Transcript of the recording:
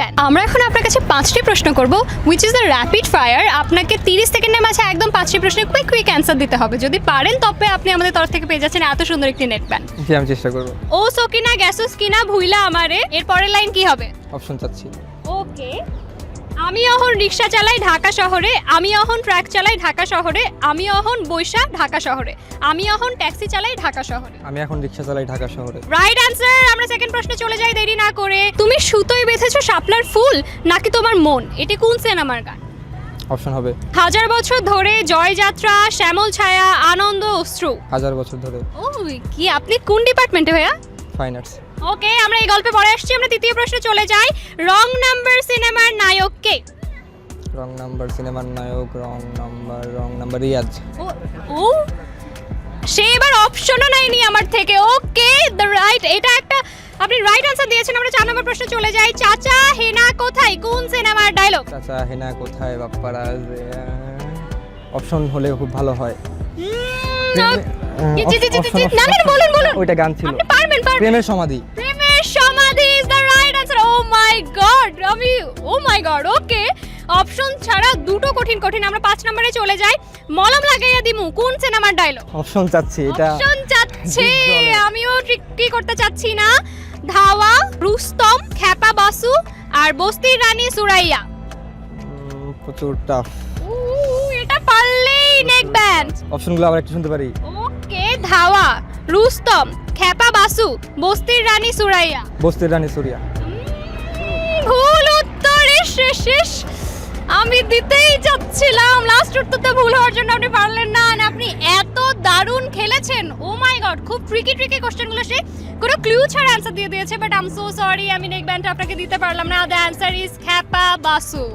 Band. আমরা এখন আপনার কাছে 5টি প্রশ্ন করব, which is the rapid fire. আপনাকে 30 সেকেন্ডের মাঝে একদম 5টি প্রশ্নের কুইক অ্যান্সার দিতে হবে। যদি পারেন তবে আপনি আমাদের তরফ থেকে পেয়ে যাচ্ছেন এত সুন্দর একটি নেট ব্যান্ড। জি, আমি চেষ্টা করব। ও সকিনা গ্যাসুস কিনা ভুইলা আমারে, এর পরের লাইন কি হবে? অপশন চাচ্ছি। ওকে। আমি অহন রিক্সা চালাই ঢাকা শহরে, আমি অহন ট্রাক চালাই ঢাকা শহরে, আমি অহন বৈশা ঢাকা শহরে, আমি অহন ট্যাক্সি চালাই ঢাকা শহরে। আমি এখন রিক্সা চালাই ঢাকা শহরে। Right answer. আমরা সেকেন্ড প্রশ্নে চলে যাই দেরি না করে। তুমি সুতোয় বেঁধেছো শাপলার ফুল নাকি তোমার মন, এটি কোন সিনেমার গান? অপশন হবে হাজার বছর ধরে, জয়যাত্রা, শ্যামল ছায়া, আনন্দ অশ্রু। হাজার বছর ধরে। ও কি, আপনি কোন ডিপার্টমেন্টে ভাইয়া? Fine arts. ওকে, আমরা এই গল্পে পরে আসছি। আমরা তৃতীয় প্রশ্নে চলে যাই। রং নাম্বার সিনেমার নায়ক কে? রং নাম্বার সিনেমার নায়ক, রং নাম্বার রিয়াজ। ও সে এবার অপশনও নাইনি আমার থেকে। ওকে, দ্য রাইট, এটা একটা আপনি রাইট আনসার দিয়েছেন। আমরা 4 নম্বর প্রশ্নে চলে যাই। চাচা হেনা কোথায় কোন সিনেমার ডায়লগ? চাচা হেনা কোথায় বাপ্পারা। অপশন হলে খুব ভালো হয়। বলুন। ওইটা গান ছিল। আপনি পারবেন। প্রেমের সমাধি। প্রেমের সমাধি is the right answer. Oh my God, oh my God. Okay, option ছাড়া দুটো কঠিন। আমরা 5 নম্বরে চলে যাই। মলম লাগাইয়া দিমু কোন সিনেমার ডায়লগ? অপশন চাচ্ছি। এটা অপশন চাচ্ছে, আমিও ট্রিকি করতে চাচ্ছি না। ধাওয়া, রুস্তম, খ্যাপা বাসু আর বস্তির রানী সুরাইয়া। প্রচুর টাফ। এটা পারলেই নেক ব্যান্ড। অপশনগুলো আবার একটু শুনতে পারি? ওকে, ধাওয়া, রুস্তম, খ্যাপা বাসু, বস্তির রানী সুরাইয়া। বস্তির রানী সুরিয়া। ভুল উত্তর। শেষ আমি দিতেই যাচ্ছিলাম। লাস্ট উত্তরটা ভুল হওয়ার জন্য আপনি পারলেন না। আপনি এত দারুণ খেলেছেন। ও মাই গড, খুব ট্রিকি কোশ্চেনগুলো সে কোনো ক্লু ছাড়া অ্যান্সার দিয়ে দিয়েছে। But I am so sorry, আমি নেক ব্যান্ডটা আপনাকে দিতে পারলাম না। The answer is Khyapa Basu.